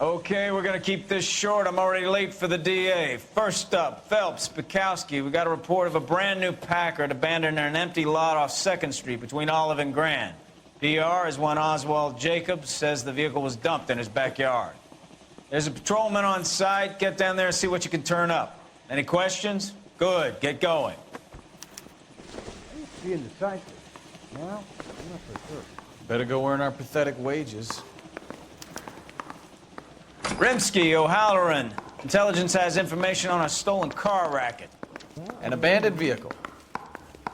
Okay, we're gonna keep this short. I'm already late for the DA. First up, Phelps, Bukowski. We got a report of a brand new Packard abandoned in an empty lot off 2nd Street between Olive and Grand. PR is one Oswald Jacobs says the vehicle was dumped in his backyard. There's a patrolman on site. Get down there and see what you can turn up. Any questions? Good, get going. Be indecisive. Well, I'm not so sure. Better go earn our pathetic wages. 𝓣𝓱𝓮-𝓡𝓪𝓭. Intelligence has information on a stolen car racket. An abandoned vehicle.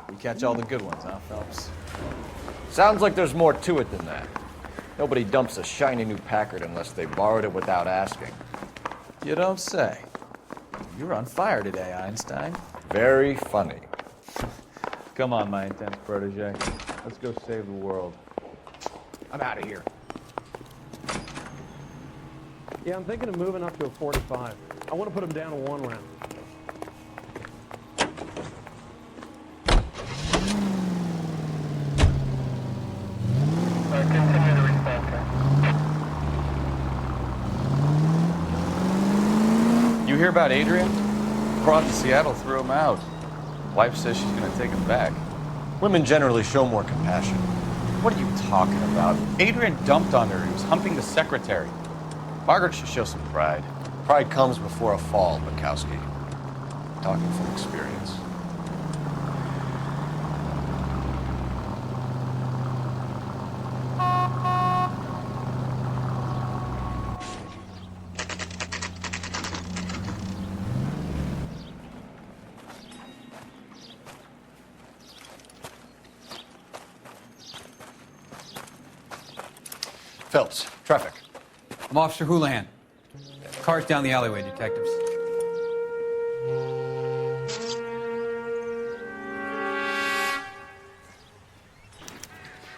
We catch all the good ones, huh, Phelps? Sounds like there's more to it than that. Nobody dumps a shiny new Packard unless they borrowed it without asking. You don't say. You're on fire today, Einstein. Very funny. Come on, my intense protege. Let's go save the world. I'm out of here. Yeah, I'm thinking of moving up to a 45. I want to put him down to 1 round. Continue the response. You hear about Adrian? Brought to Seattle, threw him out. Wife says she's gonna take him back. Women generally show more compassion. What are you talking about? Adrian dumped on her. He was humping the secretary. Margaret should show some pride. Pride comes before a fall, Bukowski. Talking from experience. Phelps, traffic. I'm Officer Houlihan. Car's down the alleyway, detectives.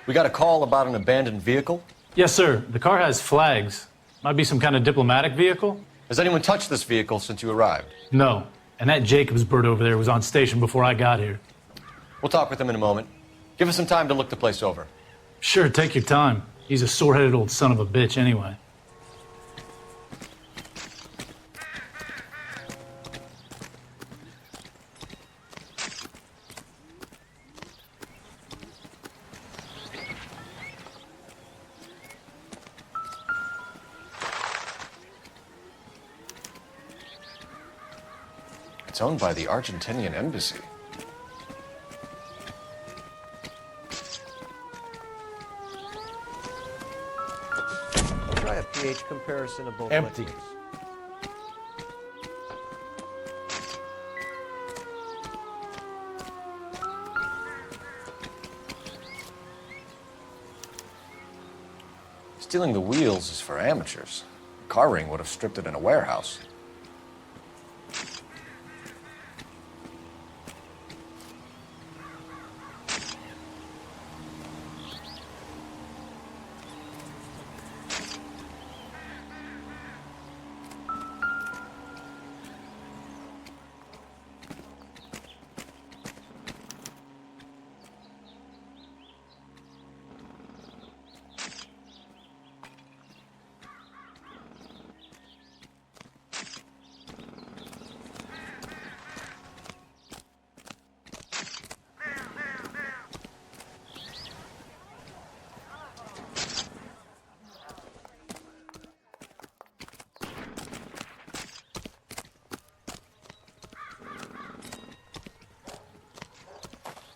We got a call about an abandoned vehicle. Yes, sir. The car has flags. Might be some kind of diplomatic vehicle? Has anyone touched this vehicle since you arrived? No. And that Jacobs bird over there was on station before I got here. We'll talk with him in a moment. Give us some time to look the place over. Sure, take your time. He's a sore-headed old son of a bitch anyway. It's owned by the Argentinian embassy. Try a pH comparison of both Empty. liquids. Stealing the wheels is for amateurs. A car ring would have stripped it in a warehouse.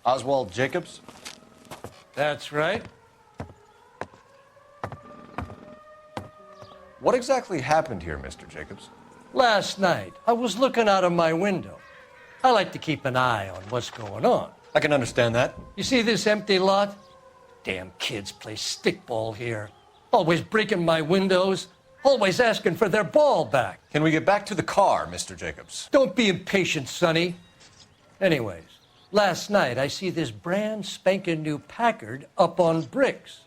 Oswald Jacobs? That's right. What exactly happened here, Mr. Jacobs? Last night, I was looking out of my window. I like to keep an eye on what's going on. I can understand that. You see this empty lot? Damn kids play stickball here. Always breaking my windows, always asking for their ball back. Can we get back to the car, Mr. Jacobs? Don't be impatient, Sonny. Anyways, last night I see this brand spanking new Packard up on bricks.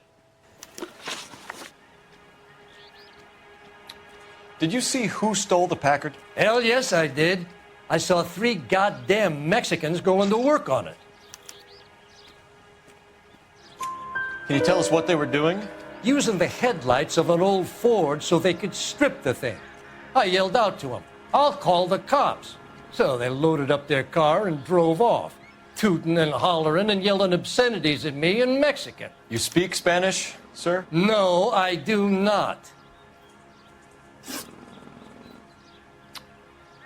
Did you see who stole the Packard? Hell yes, I did. I saw 3 goddamn Mexicans going to work on it. Can you tell us what they were doing? using the headlights of an old Ford so they could strip the thing. I yelled out to them, "I'll call the cops." So they loaded up their car and drove off, tooting and hollering and yelling obscenities at me in Mexican. You speak Spanish, sir? No, I do not.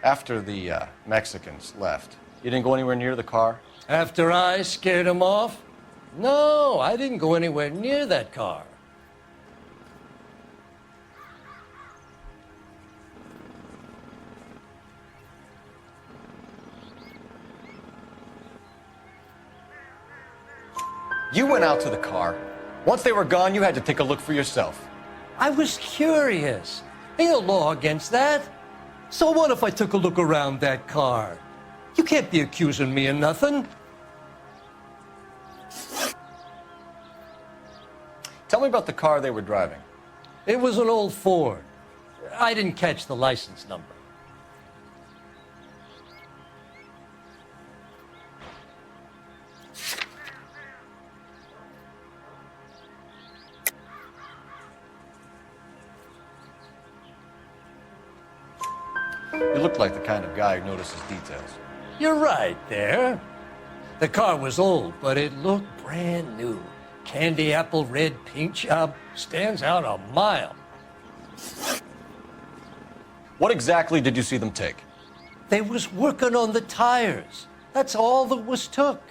After the Mexicans left, you didn't go anywhere near the car? After I scared them off? No, I didn't go anywhere near that car. You went out to the car. Once they were gone, you had to take a look for yourself. I was curious. Ain't no law against that. So what if I took a look around that car? You can't be accusing me of nothing. Tell me about the car they were driving. It was an old Ford. I didn't catch the license number. You look like the kind of guy who notices details. You're right there. The car was old, but it looked brand new. Candy apple red paint job stands out a mile. What exactly did you see them take? They was working on the tires. That's all that was took.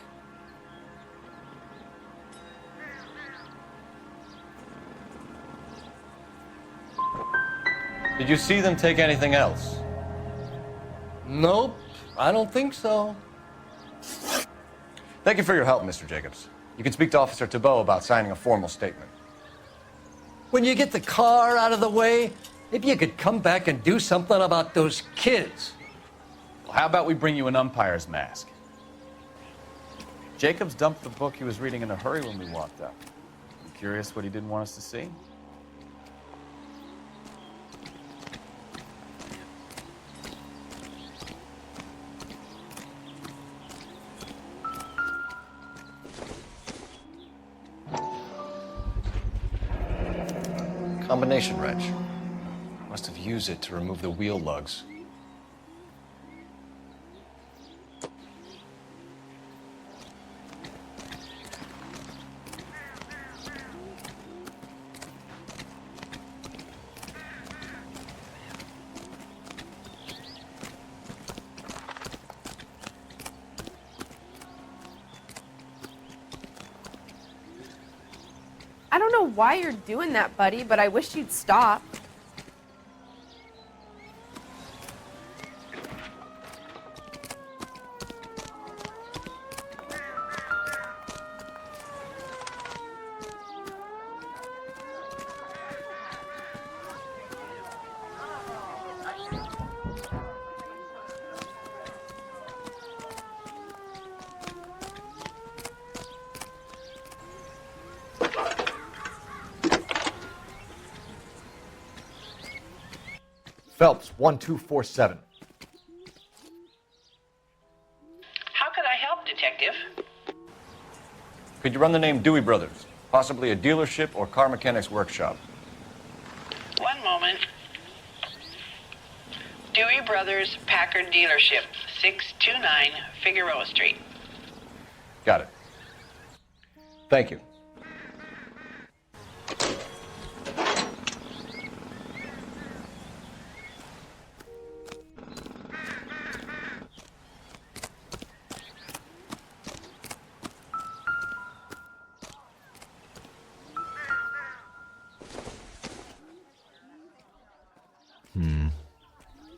Did you see them take anything else? Nope, I don't think so. Thank you for your help, Mr. Jacobs. You can speak to Officer Thibault about signing a formal statement. When you get the car out of the way, if you could come back and do something about those kids. Well, how about we bring you an umpire's mask? Jacobs dumped the book he was reading in a hurry when we walked up. You curious what he didn't want us to see? Combination wrench. Must have used it to remove the wheel lugs. I don't know why you're doing that, buddy, but I wish you'd stop. Phelps, 1247. How could I help, Detective? Could you run the name Dewey Brothers? Possibly a dealership or car mechanics workshop. One moment. Dewey Brothers Packard Dealership, 629 Figueroa Street. Got it. Thank you.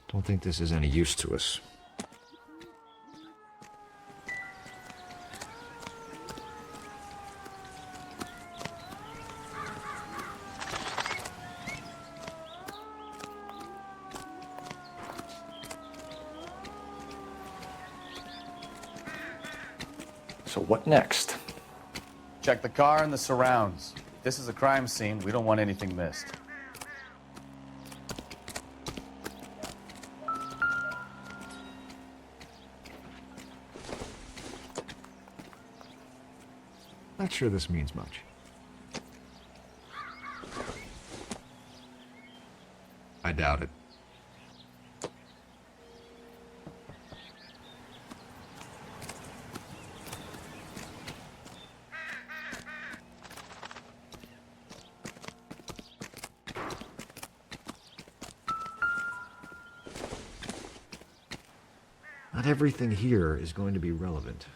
Don't think this is any use to us. So what next? Check the car and the surrounds. If this is a crime scene, we don't want anything missed. Not sure this means much. I doubt it. Not everything here is going to be relevant.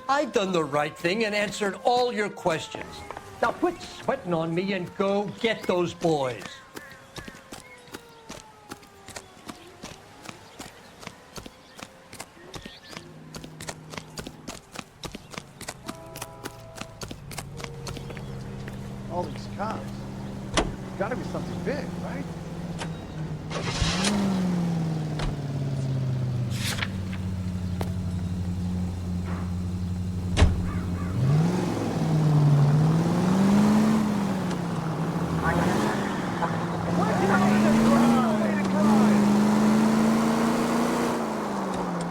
I've done the right thing and answered all your questions. Now quit sweating on me and go get those boys. All these cops. Gotta be something big, right?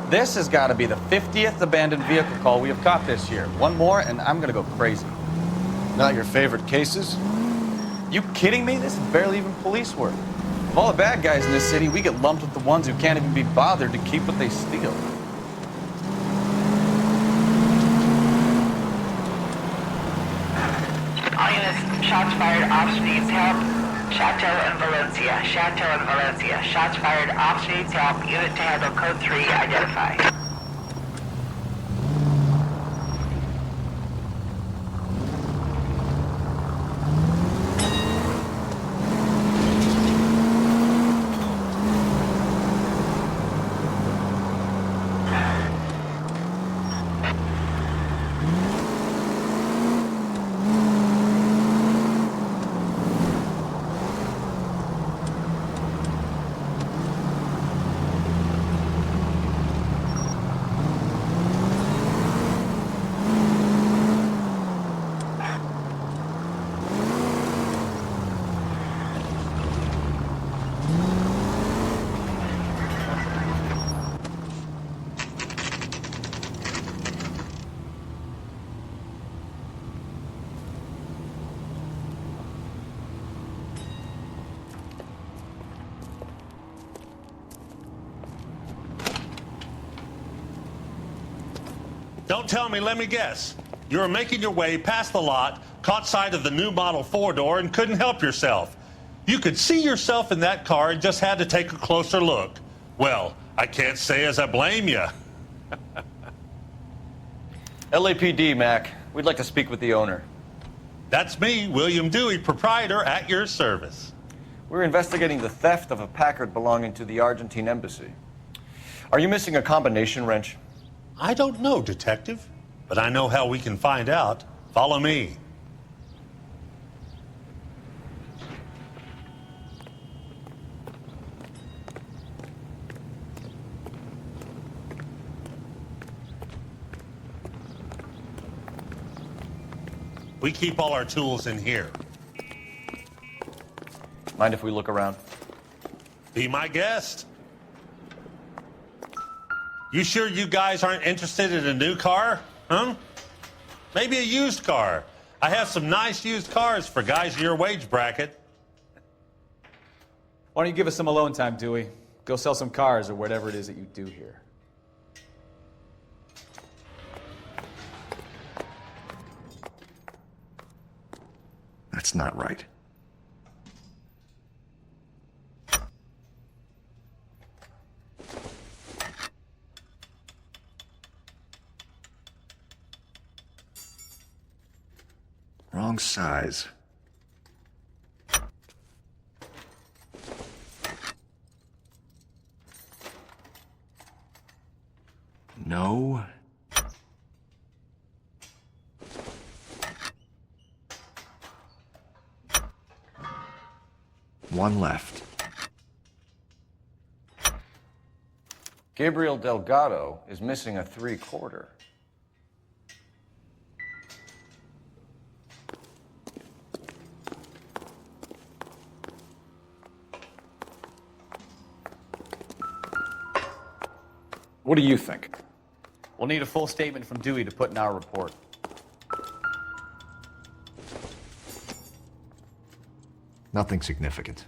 This has got to be the 50th abandoned vehicle call we have caught this year. One more, and I'm going to go crazy. Not your favorite cases? You kidding me? This is barely even police work. Of all the bad guys in this city, we get lumped with the ones who can't even be bothered to keep what they steal. All units, shots fired, ops needs help. Chateau and Valencia. Chateau and Valencia. Shots fired, ops needs help. Unit to handle code 3, identify. Don't tell me, let me guess. You were making your way past the lot, caught sight of the new model 4-door, and couldn't help yourself. You could see yourself in that car and just had to take a closer look. Well, I can't say as I blame you. LAPD, Mac. We'd like to speak with the owner. That's me, William Dewey, proprietor, at your service. We're investigating the theft of a Packard belonging to the Argentine embassy. Are you missing a combination wrench? I don't know, Detective, but I know how we can find out. Follow me. We keep all our tools in here. Mind if we look around? Be my guest. You sure you guys aren't interested in a new car? Huh? Maybe a used car. I have some nice used cars for guys in your wage bracket. Why don't you give us some alone time, Dewey? Go sell some cars or whatever it is that you do here. That's not right. Wrong size. No. One left. Gabriel Delgado is missing a 3/4. What do you think? We'll need a full statement from Dewey to put in our report. Nothing significant.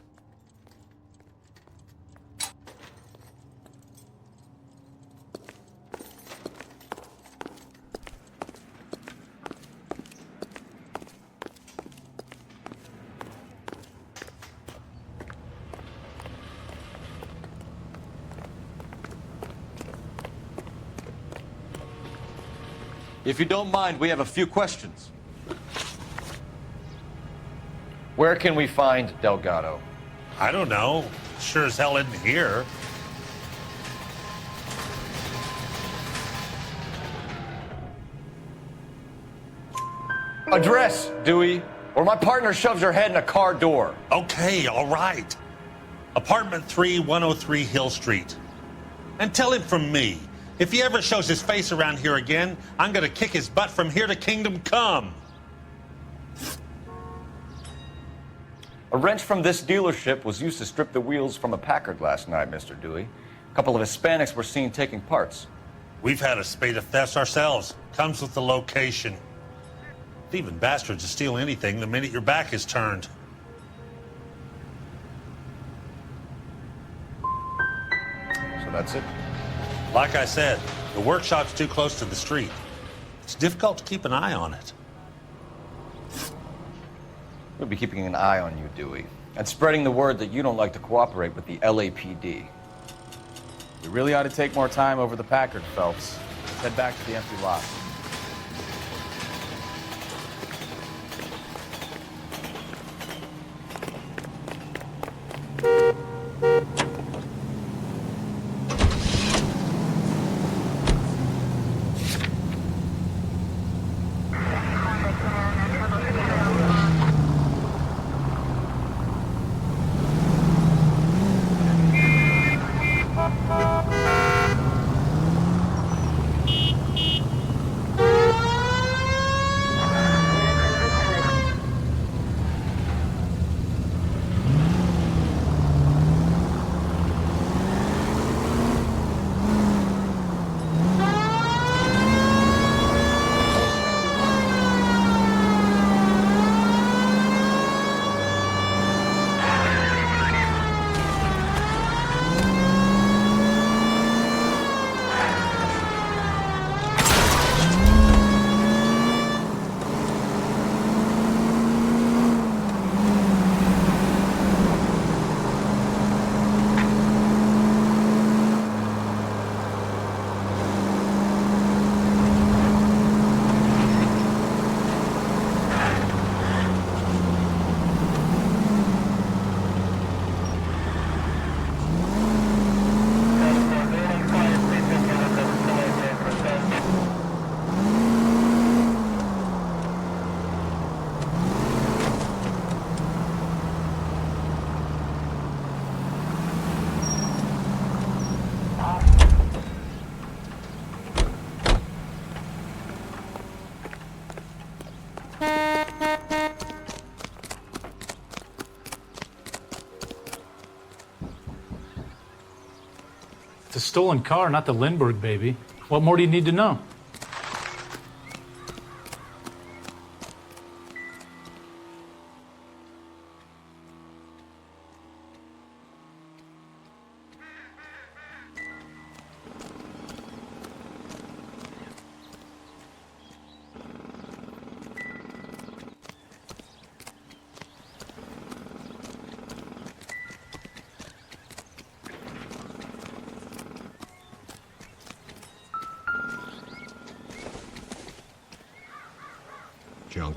If you don't mind, we have a few questions. Where can we find Delgado? I don't know. Sure as hell isn't here. Address, Dewey, or my partner shoves her head in a car door. Okay, all right. Apartment 3, 103 Hill Street. And tell him from me, if he ever shows his face around here again, I'm gonna kick his butt from here to Kingdom Come. A wrench from this dealership was used to strip the wheels from a Packard last night, Mr. Dewey. A couple of Hispanics were seen taking parts. We've had a spate of thefts ourselves. Comes with the location. Thieving bastards to steal anything the minute your back is turned. So that's it? Like I said, the workshop's too close to the street. It's difficult to keep an eye on it. We'll be keeping an eye on you, Dewey, and spreading the word that you don't like to cooperate with the LAPD. We really ought to take more time over the Packard, Phelps. Let's head back to the empty lot. It's a stolen car, not the Lindbergh baby. What more do you need to know? Junk.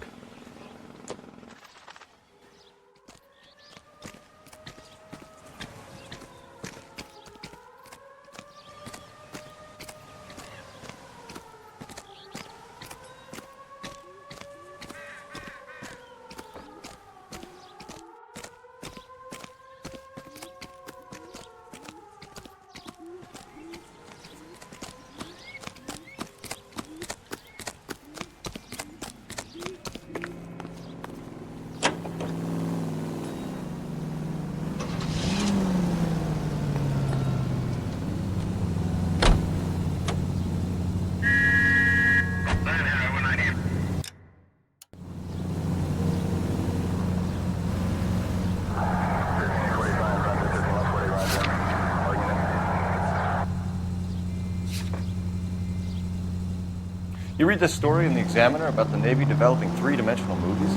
You read this story in the Examiner about the Navy developing three-dimensional movies?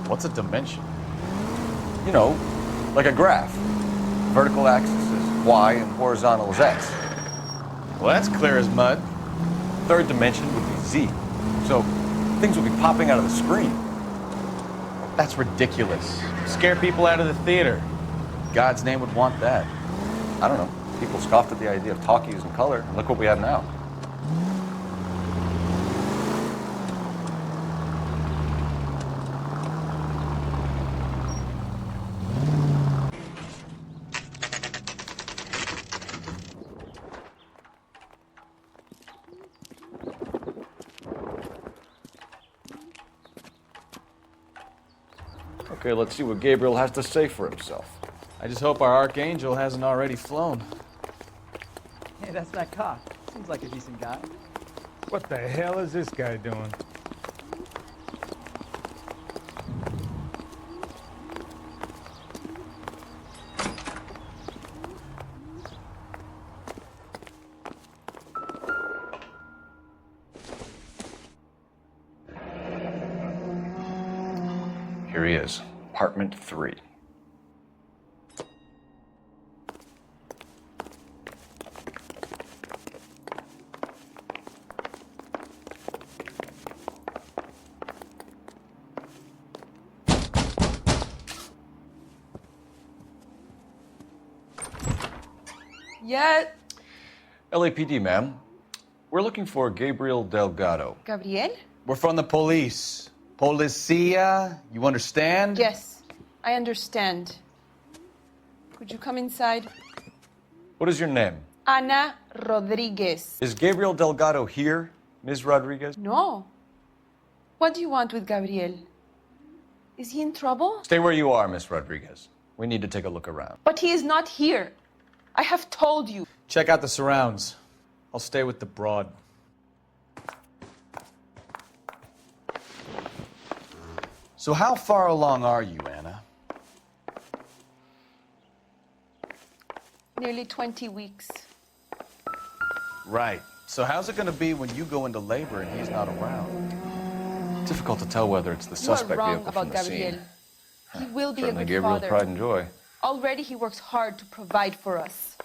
What's a dimension? You know, like a graph. Vertical axis is Y and horizontal is X. Well, that's clear as mud. Third dimension would be Z. So things would be popping out of the screen. That's ridiculous. Scare people out of the theater. God's name would want that. I don't know. People scoffed at the idea of talkies in color, and look what we have now. Okay, let's see what Gabriel has to say for himself. I just hope our archangel hasn't already flown. Hey, that's that cop. Seems like a decent guy. What the hell is this guy doing? Here he is, apartment 3. Yet. LAPD, ma'am. We're looking for Gabriel Delgado. Gabriel? We're from the police. Policia, you understand? Yes, I understand. Could you come inside? What is your name? Ana Rodriguez. Is Gabriel Delgado here, Ms. Rodriguez? No. What do you want with Gabriel? Is he in trouble? Stay where you are, Ms. Rodriguez. We need to take a look around. But he is not here. I have told you. Check out the surrounds. I'll stay with the broad. So how far along are you, Anna? Nearly 20 weeks. Right. So how's it going to be when you go into labor and he's not around? Difficult to tell whether it's the suspect You are wrong vehicle about from the Gabriel. scene. He will be Certainly a good Gabriel's father. pride and joy. Already he works hard to provide for us.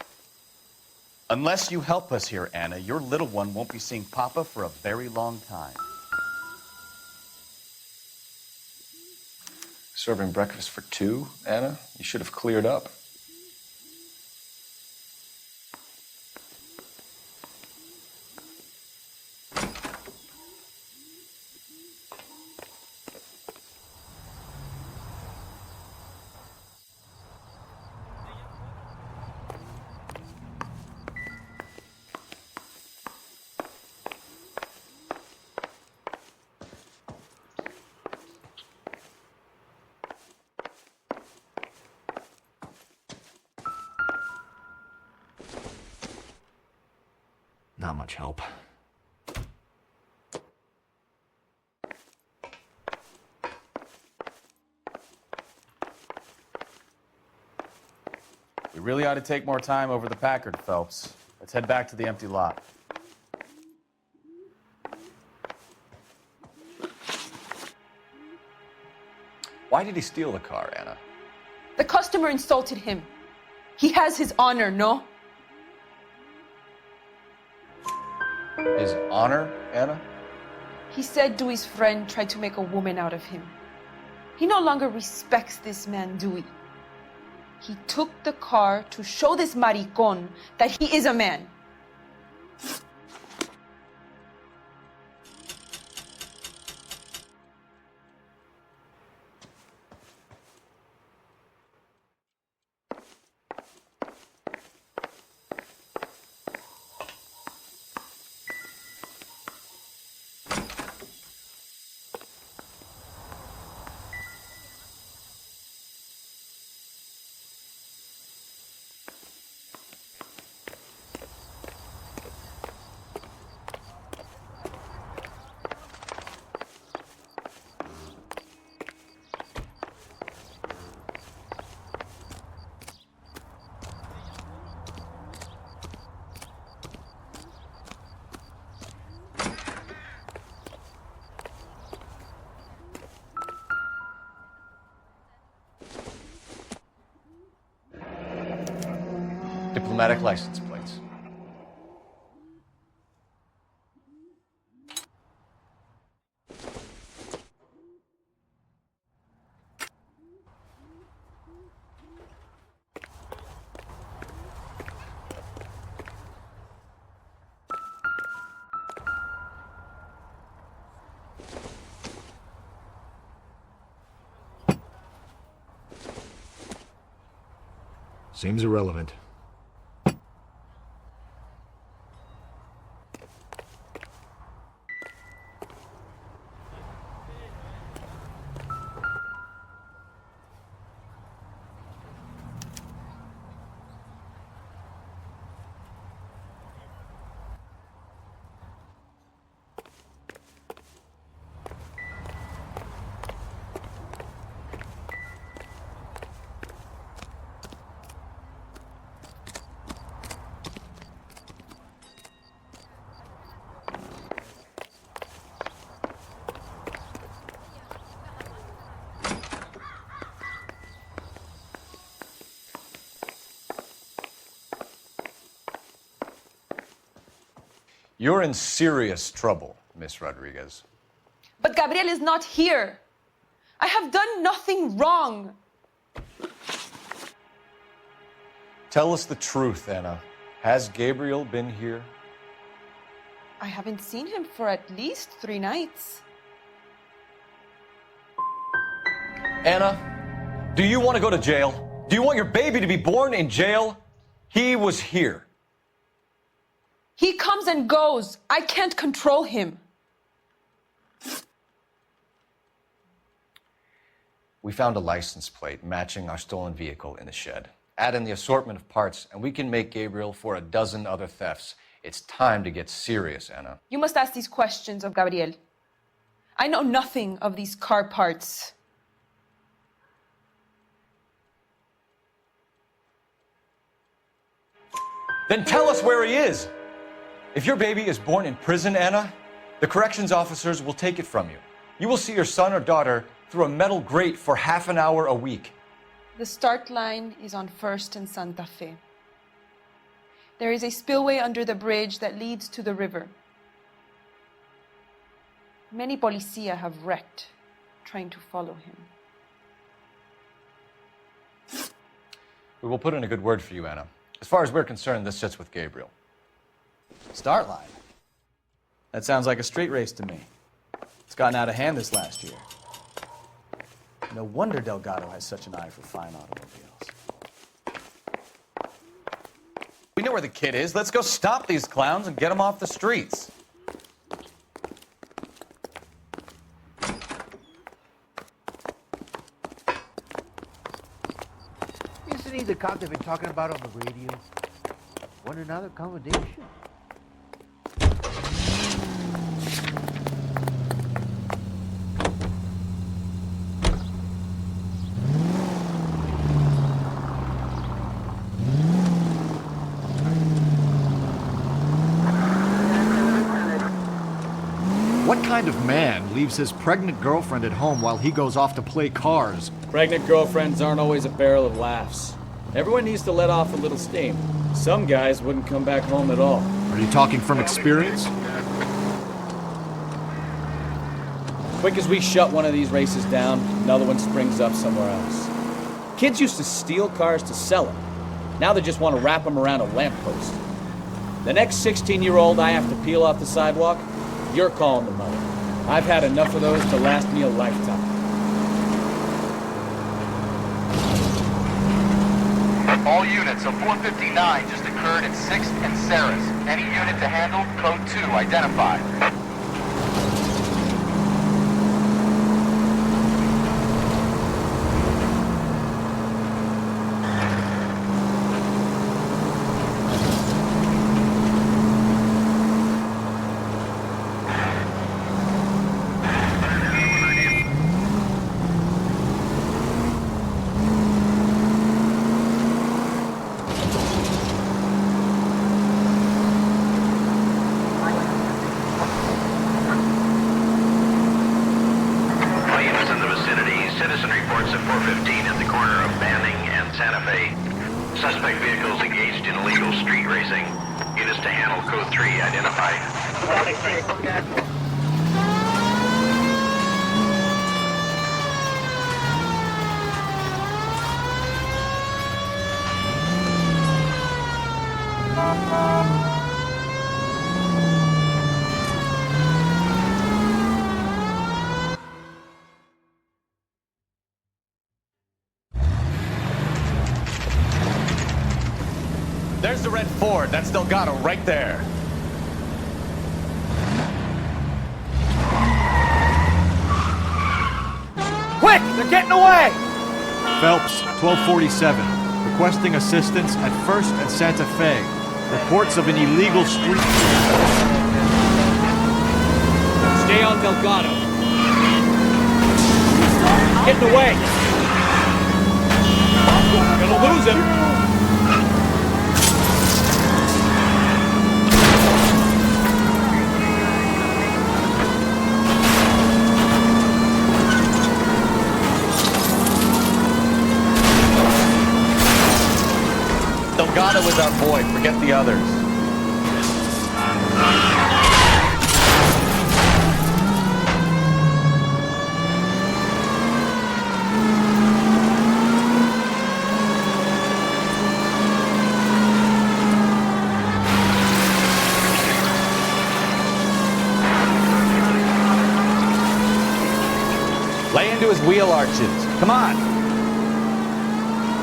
Unless you help us here, Anna, your little one won't be seeing Papa for a very long time. Serving breakfast for 2, Anna? You should have cleared up. Not much help. We really ought to take more time over the Packard, Phelps. Let's head back to the empty lot. Why did he steal the car, Anna? The customer insulted him. He has his honor, no? His honor, Anna? He said Dewey's friend tried to make a woman out of him. He no longer respects this man, Dewey. He took the car to show this maricón that he is a man. Diplomatic license plates. Seems irrelevant. You're in serious trouble, Miss Rodriguez. But Gabriel is not here. I have done nothing wrong. Tell us the truth, Anna. Has Gabriel been here? I haven't seen him for at least 3 nights. Anna, do you want to go to jail? Do you want your baby to be born in jail? He was here. He comes and goes. I can't control him. We found a license plate matching our stolen vehicle in the shed. Add in the assortment of parts, and we can make Gabriel for a dozen other thefts. It's time to get serious, Anna. You must ask these questions of Gabriel. I know nothing of these car parts. Then tell us where he is. If your baby is born in prison, Anna, the corrections officers will take it from you. You will see your son or daughter through a metal grate for half an hour a week. The start line is on 1st and Santa Fe. There is a spillway under the bridge that leads to the river. Many policia have wrecked trying to follow him. We will put in a good word for you, Anna. As far as we're concerned, this sits with Gabriel. Start line? That sounds like a street race to me. It's gotten out of hand this last year. No wonder Delgado has such an eye for fine automobiles. We know where the kid is. Let's go stop these clowns and get them off the streets. Isn't he the cop they've been talking about on the radio? Want another accommodation? What kind of man leaves his pregnant girlfriend at home while he goes off to play cars? Pregnant girlfriends aren't always a barrel of laughs. Everyone needs to let off a little steam. Some guys wouldn't come back home at all. Are you talking from experience? Quick as we shut one of these races down, another one springs up somewhere else. Kids used to steal cars to sell them. Now they just want to wrap them around a lamppost. The next 16-year-old I have to peel off the sidewalk, you're calling the mother. I've had enough of those to last me a lifetime. All units, a 459 just occurred at 6th and Sarah's. Any unit to handle, code 2 identified. Suspect vehicles engaged in illegal street racing. Units to handle code 3 identified. There's the red Ford. That's 𝓣𝓱𝓮 right there. Quick! They're getting away! Phelps, 1247. Requesting assistance at 1st and Santa Fe. Reports of an illegal street. Stay on 𝓣𝓱𝓮. Getting away. Gonna lose him. 𝓣𝓱𝓮 was our boy. Forget the others. Lay into his wheel arches. Come on.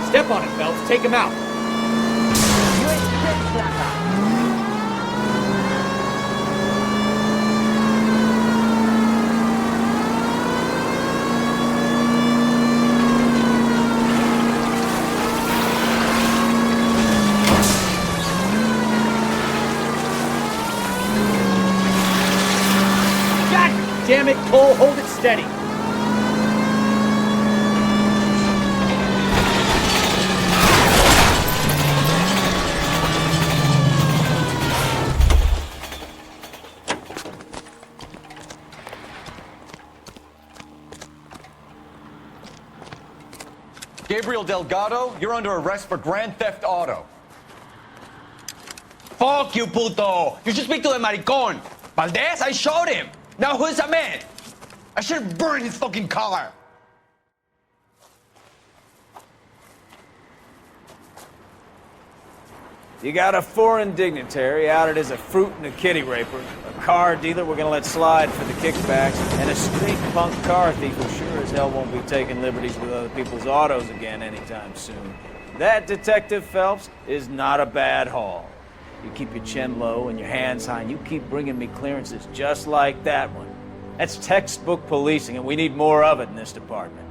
Step on it, Phelps. Take him out. Damn it, Cole, hold it steady. Gabriel 𝓣𝓱𝓮, you're under arrest for grand theft auto. Fuck you, puto! You should speak to the maricón. Valdez, I showed him. Now who's the man? I should have burned his fucking car. You got a foreign dignitary outed as a fruit and a kitty raper, a car dealer we're gonna let slide for the kickbacks, and a street punk car thief who sure as hell won't be taking liberties with other people's autos again anytime soon. That, Detective Phelps, is not a bad haul. You keep your chin low and your hands high, and you keep bringing me clearances just like that one. That's textbook policing, and we need more of it in this department.